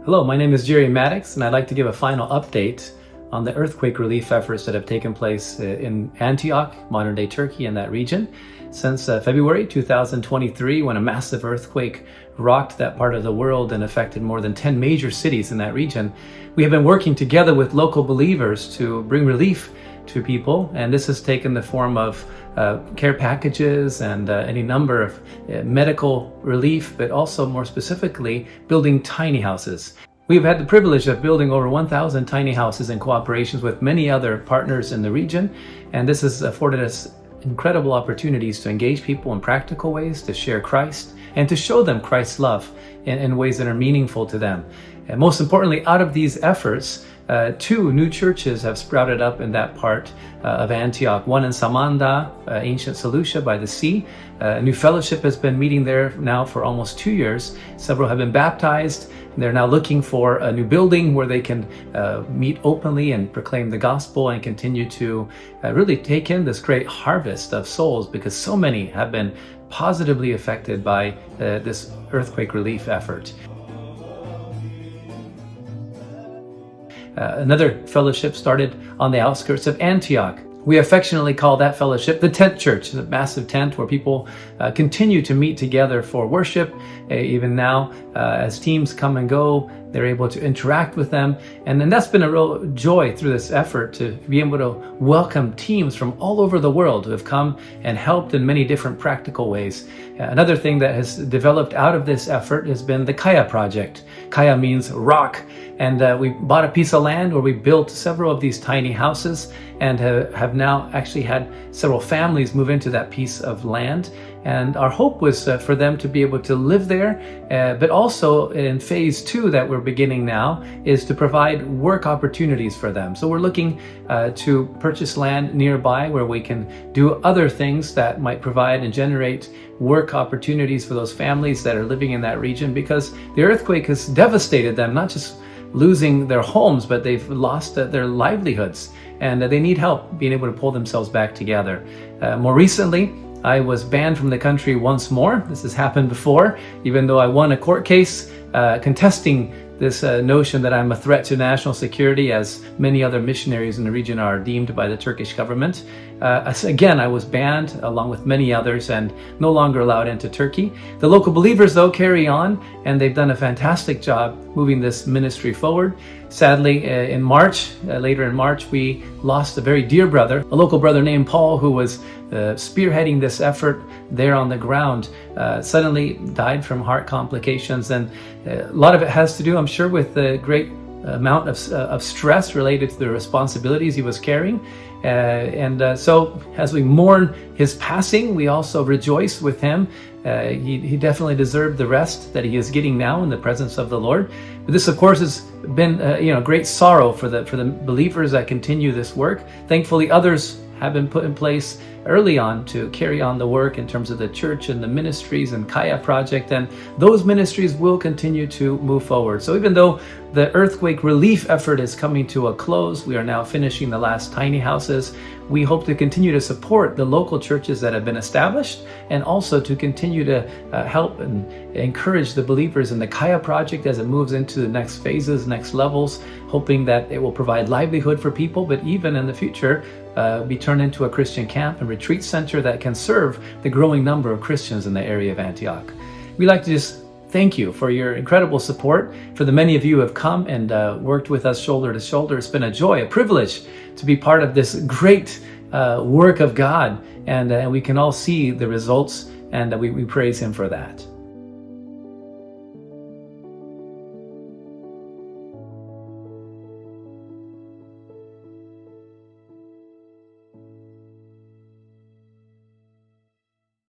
Hello, my name is Jerry Mattix, and I'd like to give a final update on the earthquake relief efforts that have taken place in Antioch, modern-day Turkey, and that region since February 2023, when a massive earthquake rocked that part of the world and affected more than 10 major cities in that region. We have been working together with local believers to bring relief to people, and this has taken the form of care packages and any number of medical relief, but also more specifically building tiny houses. We've had the privilege of building over 1,000 tiny houses in cooperations with many other partners in the region, and this has afforded us incredible opportunities to engage people in practical ways, to share Christ, and to show them Christ's love in ways that are meaningful to them. And most importantly, out of these efforts, 2 new churches have sprouted up in that part of Antioch. One in Samanda, ancient Seleucia by the sea. A new fellowship has been meeting there now for almost 2 years. Several have been baptized. They're now looking for a new building where they can meet openly and proclaim the gospel and continue to really take in this great harvest of souls, because so many have been positively affected by this earthquake relief effort. Another fellowship started on the outskirts of Antioch. We affectionately call that fellowship the Tent Church, a massive tent where people continue to meet together for worship. Even now, as teams come and go, they're able to interact with them. And then that's been a real joy through this effort to be able to welcome teams from all over the world who have come and helped in many different practical ways. Another thing that has developed out of this effort has been the Kaya project. Kaya means rock. And we bought a piece of land where we built several of these tiny houses, and have now actually had several families move into that piece of land. And our hope was for them to be able to live there, but also in phase 2 that we're beginning now is to provide work opportunities for them. So we're looking to purchase land nearby where we can do other things that might provide and generate work opportunities for those families that are living in that region, because the earthquake has devastated them, not just losing their homes, but they've lost their livelihoods, and they need help being able to pull themselves back together. More recently, I was banned from the country once more. This has happened before, even though I won a court case contesting this notion that I'm a threat to national security, as many other missionaries in the region are deemed by the Turkish government. Again, I was banned along with many others and no longer allowed into Turkey. The local believers, though, carry on, and they've done a fantastic job moving this ministry forward. Sadly, in March, later in March, we lost a very dear brother, a local brother named Paul, who was spearheading this effort there on the ground. Suddenly died from heart complications, and a lot of it has to do, I'm sure, with the great amount of stress related to the responsibilities he was carrying. So as we mourn his passing, we also rejoice with him. He definitely deserved the rest that he is getting now in the presence of the Lord. But this, of course, has been great sorrow for the believers that continue this work. Thankfully, others have been put in place early on to carry on the work in terms of the church and the ministries and Kaya project, and those ministries will continue to move forward. So even though the earthquake relief effort is coming to a close, we are now finishing the last tiny houses. We hope to continue to support the local churches that have been established, and also to continue to help and encourage the believers in the Kaya project as it moves into the next phases, next levels, hoping that it will provide livelihood for people, but even in the future be turned into a Christian camp and retreat center that can serve the growing number of Christians in the area of Antioch. We'd like to just thank you for your incredible support, for the many of you who have come and worked with us shoulder to shoulder. It's been a joy, a privilege to be part of this great work of God, and we can all see the results, and we praise Him for that.